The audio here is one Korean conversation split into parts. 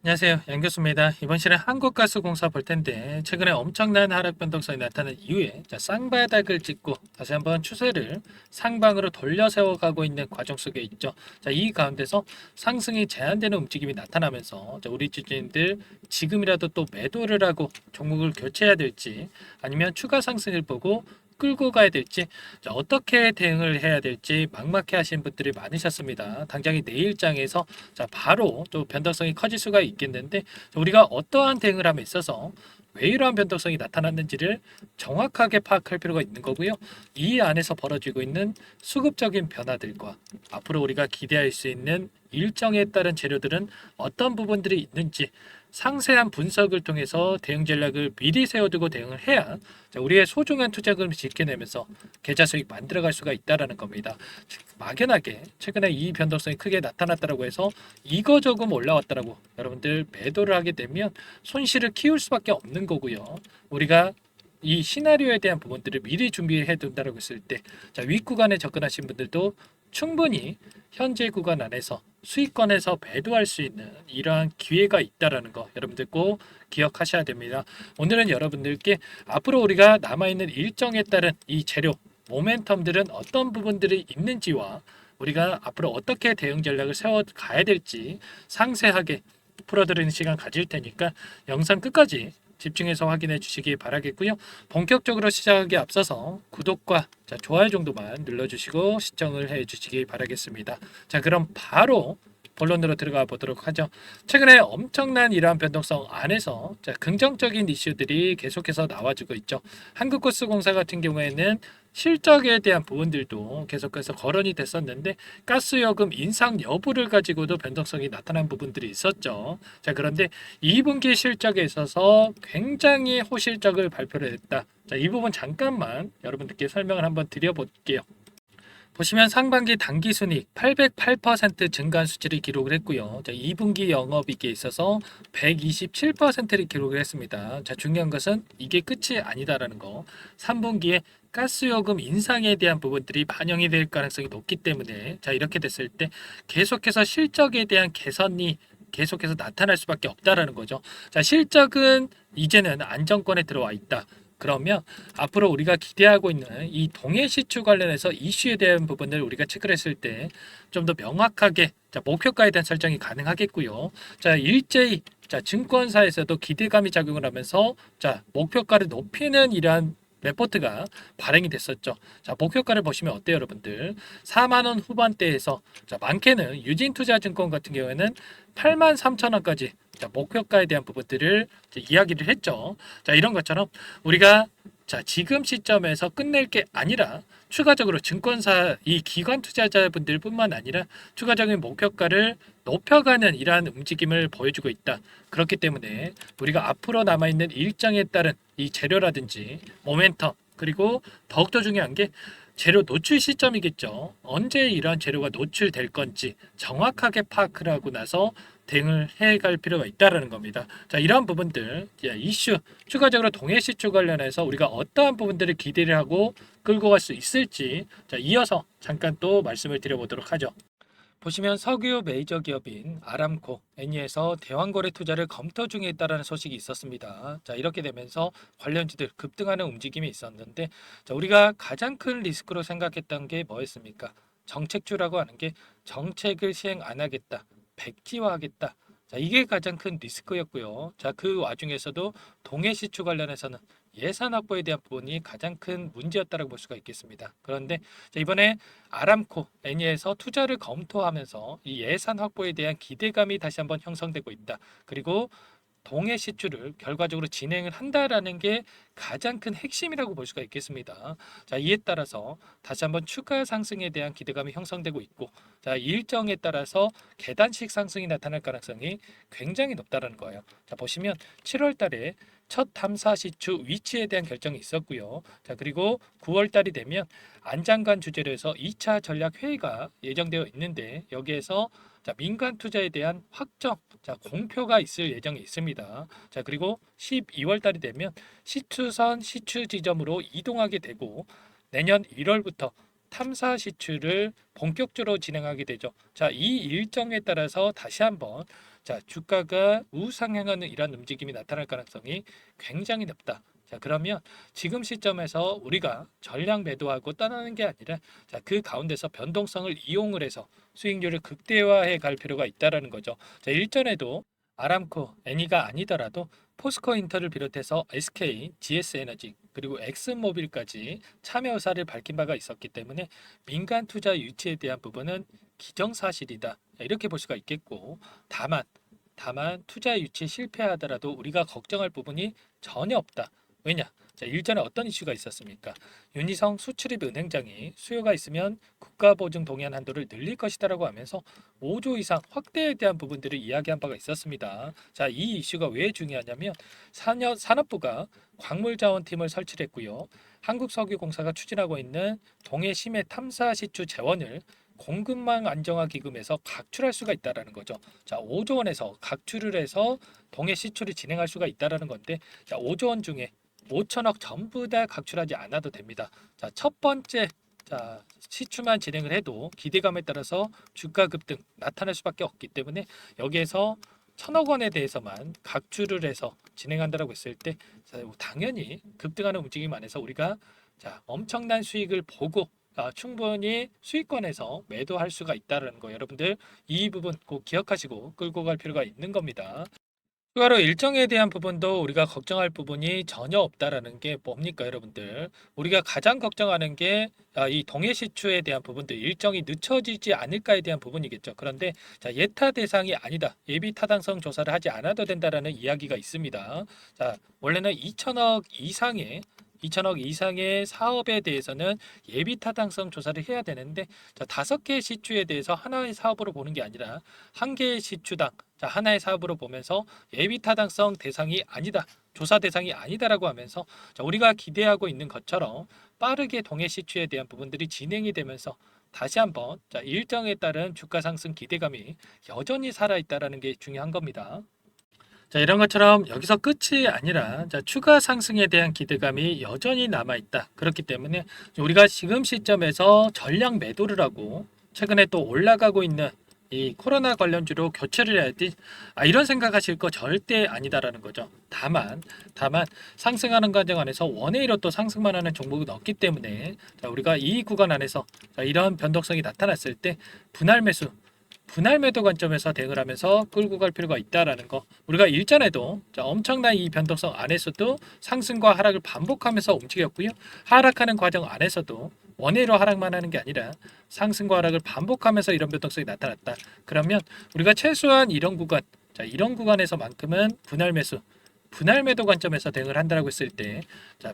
안녕하세요. 양 교수입니다. 이번 시간에 한국가스공사 볼 텐데 최근에 엄청난 하락 변동성이 나타난 이후에 쌍바닥을 찍고 다시 한번 추세를 상방으로 돌려 세워가고 있는 과정 속에 있죠. 이 가운데서 상승이 제한되는 움직임이 나타나면서 우리 주주님들 지금이라도 또 매도를 하고 종목을 교체해야 될지 아니면 추가 상승을 보고 끌고 가야 될지 어떻게 대응을 해야 될지 막막해 하신 분들이 많으셨습니다. 당장이 내일장에서 바로 또 변동성이 커질 수가 있겠는데 우리가 어떠한 대응을 함에 있어서 왜 이러한 변동성이 나타났는지를 정확하게 파악할 필요가 있는 거고요. 이 안에서 벌어지고 있는 수급적인 변화들과 앞으로 우리가 기대할 수 있는 일정에 따른 재료들은 어떤 부분들이 있는지 상세한 분석을 통해서 대응 전략을 미리 세워두고 대응을 해야 우리의 소중한 투자금을 지켜내면서 계좌 수익 만들어갈 수가 있다라는 겁니다. 막연하게 최근에 이 변동성이 크게 나타났다라고 해서 이거 조금 올라왔다라고 여러분들 매도를 하게 되면 손실을 키울 수밖에 없는 거고요. 우리가 이 시나리오에 대한 부분들을 미리 준비해 둔다라고 했을 때 윗구간에 접근하신 분들도 충분히 현재 구간 안에서 수익권에서 매도할 수 있는 이러한 기회가 있다라는 거 여러분들 꼭 기억하셔야 됩니다. 오늘은 여러분들께 앞으로 우리가 남아있는 일정에 따른 이 재료 모멘텀들은 어떤 부분들이 있는지와 우리가 앞으로 어떻게 대응 전략을 세워 가야 될지 상세하게 풀어드리는 시간 가질 테니까 영상 끝까지 집중해서 확인해 주시기 바라겠고요. 본격적으로 시작하기 앞서서 구독과 좋아요 정도만 눌러주시고 시청을 해 주시기 바라겠습니다. 그럼 바로 본론으로 들어가 보도록 하죠. 최근에 엄청난 이러한 변동성 안에서 긍정적인 이슈들이 계속해서 나와주고 있죠. 한국가스공사 같은 경우에는 실적에 대한 부분들도 계속해서 거론이 됐었는데 가스요금 인상 여부를 가지고도 변동성이 나타난 부분들이 있었죠. 그런데 2분기 실적에 있어서 굉장히 호실적을 발표를 했다. 이 부분 잠깐만 여러분들께 설명을 한번 드려볼게요. 보시면 상반기 당기순이익 808% 증가한 수치를 기록을 했고요. 2분기 영업이익에 있어서 127%를 기록을 했습니다. 중요한 것은 이게 끝이 아니다라는 거. 3분기에 가스요금 인상에 대한 부분들이 반영이 될 가능성이 높기 때문에 이렇게 됐을 때 계속해서 실적에 대한 개선이 계속해서 나타날 수밖에 없다라는 거죠. 실적은 이제는 안정권에 들어와 있다. 그러면 앞으로 우리가 기대하고 있는 이 동해 시추 관련해서 이슈에 대한 부분을 우리가 체크를 했을 때 좀 더 명확하게 목표가에 대한 설정이 가능하겠고요. 일제히 증권사에서도 기대감이 작용을 하면서 목표가를 높이는 이러한 레포트가 발행이 됐었죠. 목표가를 보시면 어때요, 여러분들? 4만 원 후반대에서 많게는 유진투자증권 같은 경우에는 8만 3천 원까지 목표가에 대한 부분들을 이야기를 했죠. 이런 것처럼 우리가 지금 시점에서 끝낼 게 아니라 추가적으로 증권사 이 기관 투자자분들뿐만 아니라 추가적인 목표가를 높여가는 이러한 움직임을 보여주고 있다. 그렇기 때문에 우리가 앞으로 남아있는 일정에 따른 이 재료라든지 모멘텀 그리고 더욱더 중요한 게 재료 노출 시점이겠죠. 언제 이러한 재료가 노출될 건지 정확하게 파악을 하고 나서 대응을 해갈 필요가 있다는 겁니다. 이러한 부분들 이슈 추가적으로 동해 시추 관련해서 우리가 어떠한 부분들을 기대를 하고 끌고 갈 수 있을지 이어서 잠깐 또 말씀을 드려보도록 하죠. 보시면 석유 메이저 기업인 아람코, 애니에서 대왕거래 투자를 검토 중에 있다는 소식이 있었습니다. 이렇게 되면서 관련주들 급등하는 움직임이 있었는데 우리가 가장 큰 리스크로 생각했던 게 뭐였습니까? 정책주라고 하는 게 정책을 시행 안 하겠다, 백지화하겠다. 이게 가장 큰 리스크였고요. 그 와중에서도 동해 시추 관련해서는 예산 확보에 대한 부분이 가장 큰 문제였다고 볼 수가 있겠습니다. 그런데 이번에 아람코, 애니에서 투자를 검토하면서 이 예산 확보에 대한 기대감이 다시 한번 형성되고 있다. 그리고 동해 시추를 결과적으로 진행을 한다라는 게 가장 큰 핵심이라고 볼 수가 있겠습니다. 이에 따라서 다시 한번 추가 상승에 대한 기대감이 형성되고 있고, 일정에 따라서 계단식 상승이 나타날 가능성이 굉장히 높다는 거예요. 보시면 7월 달에 첫 탐사 시추 위치에 대한 결정이 있었고요. 그리고 9월 달이 되면 안장관 주재로 해서 2차 전략 회의가 예정되어 있는데 여기에서 민간 투자에 대한 확정, 공표가 있을 예정이 있습니다. 그리고 12월 달이 되면 시추선 시추 지점으로 이동하게 되고 내년 1월부터 탐사 시추를 본격적으로 진행하게 되죠. 이 일정에 따라서 다시 한번 자, 주가가 우상향하는 이런 움직임이 나타날 가능성이 굉장히 높다. 자, 그러면 지금 시점에서 우리가 전량 매도하고 떠나는 게 아니라 자, 그 가운데서 변동성을 이용을 해서 수익률을 극대화해 갈 필요가 있다라는 거죠. 자, 일전에도 아람코, 애니가 아니더라도 포스코 인터를 비롯해서 SK, GS에너지 그리고 엑슨모빌까지 참여 의사를 밝힌 바가 있었기 때문에 민간 투자 유치에 대한 부분은 기정사실이다. 이렇게 볼 수가 있겠고 다만 투자 유치 실패하더라도 우리가 걱정할 부분이 전혀 없다. 왜냐? 자, 일전에 어떤 이슈가 있었습니까? 윤희성 수출입 은행장이 수요가 있으면 국가보증 동의안 한도를 늘릴 것이다라고 하면서 5조 이상 확대에 대한 부분들을 이야기한 바가 있었습니다. 자, 이 이슈가 왜 중요하냐면 산업부가 광물자원팀을 설치했고요. 한국석유공사가 추진하고 있는 동해 심해 탐사 시추 재원을 공급망 안정화 기금에서 각출할 수가 있다라는 거죠. 자, 5조 원에서 각출을 해서 동해 시추를 진행할 수가 있다라는 건데, 자, 5조 원 중에 5천억 전부 다 각출하지 않아도 됩니다. 자, 첫 번째 시추만 진행을 해도 기대감에 따라서 주가 급등 나타날 수밖에 없기 때문에 여기에서 1,000억 원에 대해서만 각출을 해서 진행한다라고 했을 때 당연히 급등하는 움직임 안에서 우리가 엄청난 수익을 보고 충분히 수익권에서 매도할 수가 있다는 거 여러분들 이 부분 꼭 기억하시고 끌고 갈 필요가 있는 겁니다. 추가로 일정에 대한 부분도 우리가 걱정할 부분이 전혀 없다라는 게 뭡니까 여러분들 우리가 가장 걱정하는 게 이 동해 시추에 대한 부분들 일정이 늦춰지지 않을까에 대한 부분이겠죠. 그런데 예타 대상이 아니다. 예비 타당성 조사를 하지 않아도 된다라는 이야기가 있습니다. 자, 원래는 2천억 이상의 사업에 대해서는 예비 타당성 조사를 해야 되는데 5개의 시추에 대해서 하나의 사업으로 보는 게 아니라 한 개의 시추당 하나의 사업으로 보면서 예비 타당성 대상이 아니다. 조사 대상이 아니다라고 하면서 우리가 기대하고 있는 것처럼 빠르게 동해 시추에 대한 부분들이 진행이 되면서 다시 한번 일정에 따른 주가 상승 기대감이 여전히 살아있다라는 게 중요한 겁니다. 자, 이런 것처럼 여기서 끝이 아니라 추가 상승에 대한 기대감이 여전히 남아있다. 그렇기 때문에 우리가 지금 시점에서 전량 매도를 하고 최근에 또 올라가고 있는 이 코로나 관련주로 교체를 해야지 이런 생각하실 거 절대 아니다라는 거죠. 다만 상승하는 과정 안에서 원웨이로 또 상승만 하는 종목은 없기 때문에 우리가 이 구간 안에서 이런 변동성이 나타났을 때 분할 매도 관점에서 대응을 하면서 끌고 갈 필요가 있다라는 거. 우리가 일전에도 엄청난 이 변동성 안에서도 상승과 하락을 반복하면서 움직였고요. 하락하는 과정 안에서도 원회로 하락만 하는 게 아니라 상승과 하락을 반복하면서 이런 변동성이 나타났다. 그러면 우리가 최소한 이런 구간에서만큼은 분할 매도 관점에서 대응을 한다라고 했을 때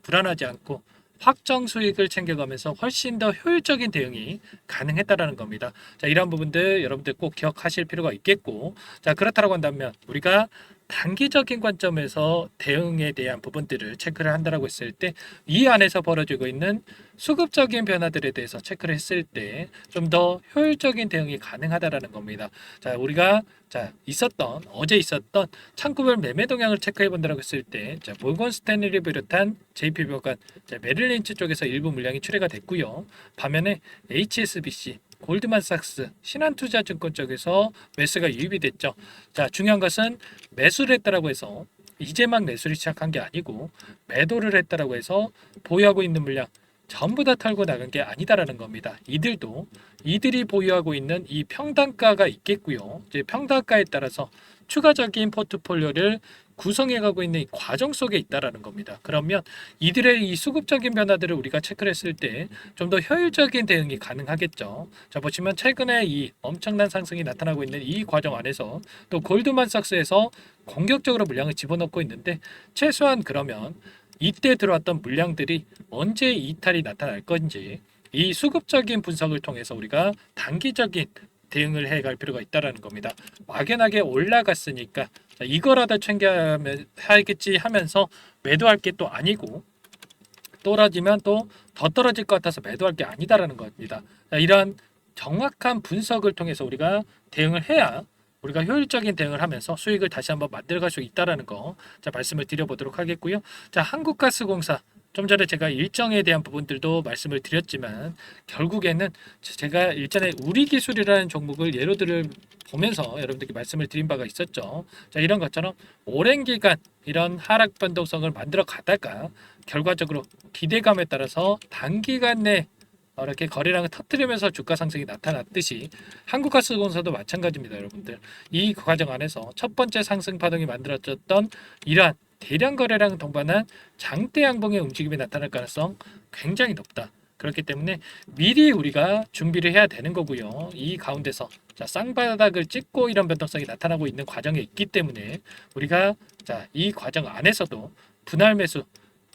불안하지 않고 확정 수익을 챙겨가면서 훨씬 더 효율적인 대응이 가능했다라는 겁니다. 이런 부분들 여러분들 꼭 기억하실 필요가 있겠고, 그렇다고 한다면 우리가 단기적인 관점에서 대응에 대한 부분들을 체크를 한다라고 했을 때 이 안에서 벌어지고 있는 수급적인 변화들에 대해서 체크를 했을 때 좀 더 효율적인 대응이 가능하다라는 겁니다. 우리가 어제 있었던 창구별 매매 동향을 체크해 본다라고 했을 때 몰건 스탠리를 비롯한 JP모건, 메릴린치 쪽에서 일부 물량이 출회가 됐고요. 반면에 HSBC, 골드만삭스, 신한투자증권 쪽에서 매수가 유입이 됐죠. 중요한 것은 매수를 했다라고 해서 이제 막 매수를 시작한 게 아니고 매도를 했다라고 해서 보유하고 있는 물량 전부 다 털고 나간 게 아니다라는 겁니다. 이들이 보유하고 있는 이 평단가가 있겠고요. 이제 평단가에 따라서 추가적인 포트폴리오를 구성해가고 있는 이 과정 속에 있다라는 겁니다. 그러면 이들의 이 수급적인 변화들을 우리가 체크를 했을 때 좀 더 효율적인 대응이 가능하겠죠. 보시면 최근에 이 엄청난 상승이 나타나고 있는 이 과정 안에서 또 골드만삭스에서 공격적으로 물량을 집어넣고 있는데 최소한 그러면 이때 들어왔던 물량들이 언제 이탈이 나타날 건지 이 수급적인 분석을 통해서 우리가 단기적인 대응을 해갈 필요가 있다라는 겁니다. 막연하게 올라갔으니까 이거라도 챙겨야겠지 하면서 매도할 게 또 아니고 떨어지면 또 더 떨어질 것 같아서 매도할 게 아니다라는 겁니다. 이러한 정확한 분석을 통해서 우리가 대응을 해야 우리가 효율적인 대응을 하면서 수익을 다시 한번 만들어갈 수 있다라는 거 말씀을 드려보도록 하겠고요. 한국가스공사 좀 전에 제가 일정에 대한 부분들도 말씀을 드렸지만 결국에는 제가 일전에 우리 기술이라는 종목을 예로 들을 보면서 여러분들께 말씀을 드린 바가 있었죠. 자, 이런 것처럼 오랜 기간 이런 하락 변동성을 만들어 가다가 결과적으로 기대감에 따라서 단기간 내 이렇게 거래량을 터뜨리면서 주가 상승이 나타났듯이 한국가스공사도 마찬가지입니다, 여러분들. 이 과정 안에서 첫 번째 상승 파동이 만들어졌던 이러한 대량 거래량 동반한 장대 양봉의 움직임이 나타날 가능성 굉장히 높다. 그렇기 때문에 미리 우리가 준비를 해야 되는 거고요. 이 가운데서 쌍바닥을 찍고 이런 변동성이 나타나고 있는 과정에 있기 때문에 우리가 이 과정 안에서도 분할 매수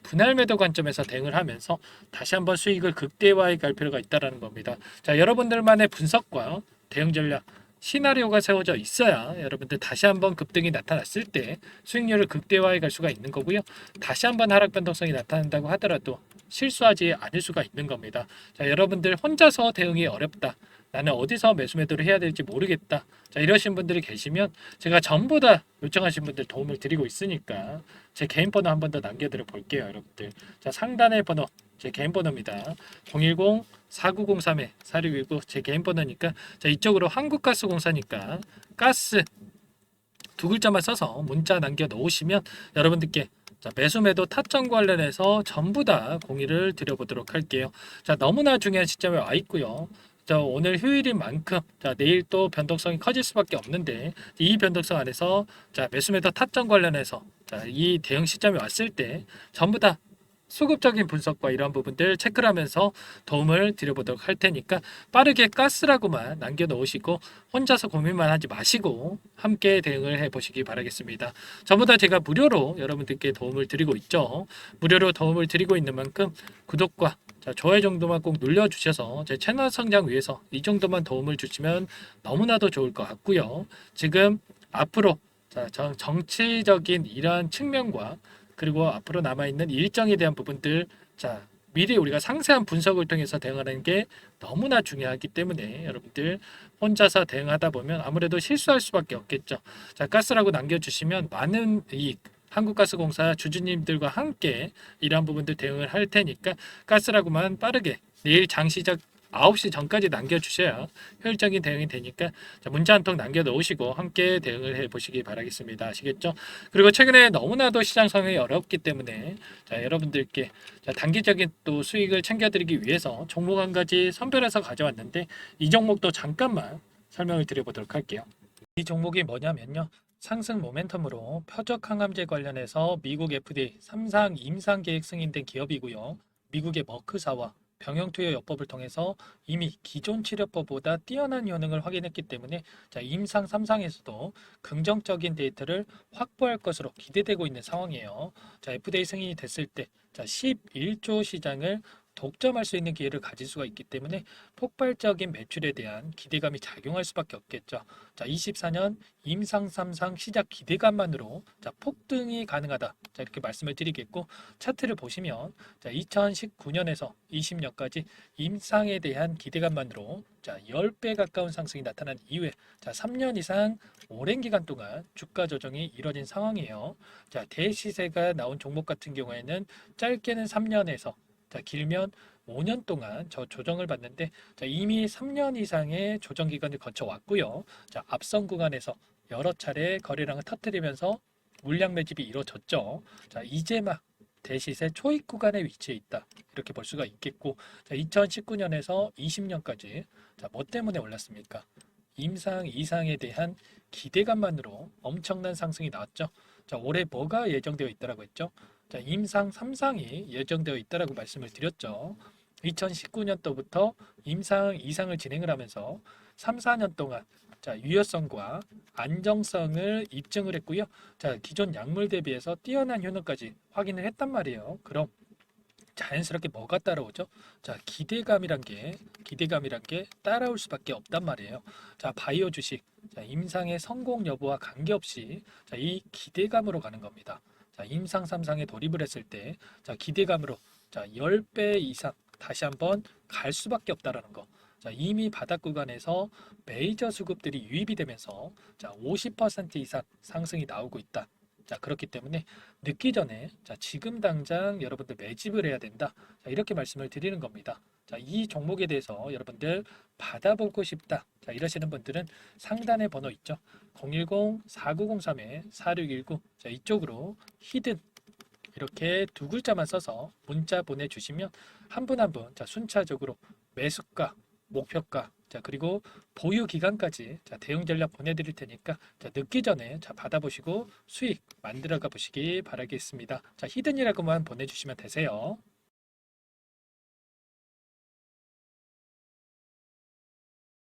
분할 매도 관점에서 대응을 하면서 다시 한번 수익을 극대화해 갈 필요가 있다는 겁니다. 자, 여러분들만의 분석과 대응 전략 시나리오가 세워져 있어야 여러분들 다시 한번 급등이 나타났을 때 수익률을 극대화해 갈 수가 있는 거고요. 다시 한번 하락 변동성이 나타난다고 하더라도 실수하지 않을 수가 있는 겁니다. 자, 여러분들 혼자서 대응이 어렵다. 나는 어디서 매수 매도를 해야 될지 모르겠다. 자, 이러신 분들이 계시면 제가 전부 다 요청하신 분들 도움을 드리고 있으니까 제 개인 번호 한 번 더 남겨드려 볼게요, 여러분들. 자, 상단의 번호 제 개인 번호입니다. 010-4903-4619 제 개인 번호니까 자, 이쪽으로 한국가스공사니까 가스 두 글자만 써서 문자 남겨 놓으시면 여러분들께 매수 매도 타점 관련해서 전부 다 공유를 드려보도록 할게요. 자, 너무나 중요한 시점에 와 있고요. 오늘 휴일인 만큼 내일 또 변동성이 커질 수밖에 없는데 이 변동성 안에서 매수 매도 타점 관련해서 이 대응 시점이 왔을 때 전부 다 수급적인 분석과 이런 부분들 체크를 하면서 도움을 드려보도록 할 테니까 빠르게 가스라고만 남겨놓으시고 혼자서 고민만 하지 마시고 함께 대응을 해보시기 바라겠습니다. 전부 다 제가 무료로 여러분들께 도움을 드리고 있죠. 무료로 도움을 드리고 있는 만큼 구독과 좋아요 정도만 꼭 눌러주셔서 제 채널 성장 위해서 이 정도만 도움을 주시면 너무나도 좋을 것 같고요. 지금 앞으로 정치적인 이러한 측면과 그리고 앞으로 남아있는 일정에 대한 부분들 미리 우리가 상세한 분석을 통해서 대응하는 게 너무나 중요하기 때문에 여러분들 혼자서 대응하다 보면 아무래도 실수할 수밖에 없겠죠. 가스라고 남겨주시면 많은 이익 한국가스공사 주주님들과 함께 이러한 부분들 대응을 할 테니까 가스라고만 빠르게 내일 장시작 9시 전까지 남겨주셔야 효율적인 대응이 되니까 문자 한 통 남겨놓으시고 함께 대응을 해보시기 바라겠습니다. 아시겠죠? 그리고 최근에 너무나도 시장 상황이 어렵기 때문에 여러분들께 단기적인 또 수익을 챙겨드리기 위해서 종목 한 가지 선별해서 가져왔는데 이 종목도 잠깐만 설명을 드려보도록 할게요. 이 종목이 뭐냐면요. 상승 모멘텀으로 표적 항암제 관련해서 미국 FDA 3상 임상 계획 승인된 기업이고요. 미국의 머크사와 병용투여요법을 통해서 이미 기존 치료법보다 뛰어난 효능을 확인했기 때문에 임상 3상에서도 긍정적인 데이터를 확보할 것으로 기대되고 있는 상황이에요. FDA 승인이 됐을 때 11조 시장을 독점할 수 있는 기회를 가질 수가 있기 때문에 폭발적인 매출에 대한 기대감이 작용할 수밖에 없겠죠. 24년 임상 3상 시작 기대감만으로 폭등이 가능하다. 이렇게 말씀을 드리겠고 차트를 보시면 2019년에서 20년까지 임상에 대한 기대감만으로 10배 가까운 상승이 나타난 이후에 3년 이상 오랜 기간 동안 주가 조정이 이뤄진 상황이에요. 대시세가 나온 종목 같은 경우에는 짧게는 3년에서 길면 5년 동안 조정을 받는데 이미 3년 이상의 조정 기간을 거쳐 왔고요. 앞선 구간에서 여러 차례 거래량을 터뜨리면서 물량 매집이 이루어졌죠. 이제 막 대시세 초입 구간에 위치해 있다. 이렇게 볼 수가 있겠고 2019년에서 20년까지 뭐 때문에 올랐습니까? 임상 이상에 대한 기대감만으로 엄청난 상승이 나왔죠. 올해 뭐가 예정되어 있다라고 했죠? 임상 3상이 예정되어 있다라고 말씀을 드렸죠. 2019년도부터 임상 2상을 진행을 하면서 3, 4년 동안 유효성과 안정성을 입증을 했고요. 기존 약물 대비해서 뛰어난 효능까지 확인을 했단 말이에요. 그럼 자연스럽게 뭐가 따라오죠? 기대감이란 게 따라올 수밖에 없단 말이에요. 바이오 주식 임상의 성공 여부와 관계없이 이 기대감으로 가는 겁니다. 임상 3상에 돌입을 했을 때 기대감으로 10배 이상 다시 한번 갈 수밖에 없다라는 거. 이미 바닥 구간에서 메이저 수급들이 유입이 되면서 50% 이상 상승이 나오고 있다. 자, 그렇기 때문에 늦기 전에 자, 지금 당장 여러분들 매집을 해야 된다. 자, 이렇게 말씀을 드리는 겁니다. 자, 이 종목에 대해서 여러분들 받아보고 싶다. 자, 이러시는 분들은 상단에 번호 있죠. 010-4903-4619. 자, 이쪽으로 히든 이렇게 두 글자만 써서 문자 보내주시면 한 분 한 분 자, 순차적으로 매수가, 목표가, 자, 그리고 보유 기간까지 자, 대응 전략 보내드릴 테니까 자, 늦기 전에 자, 받아보시고 수익 만들어가 보시기 바라겠습니다. 자, 히든이라고만 보내주시면 되세요.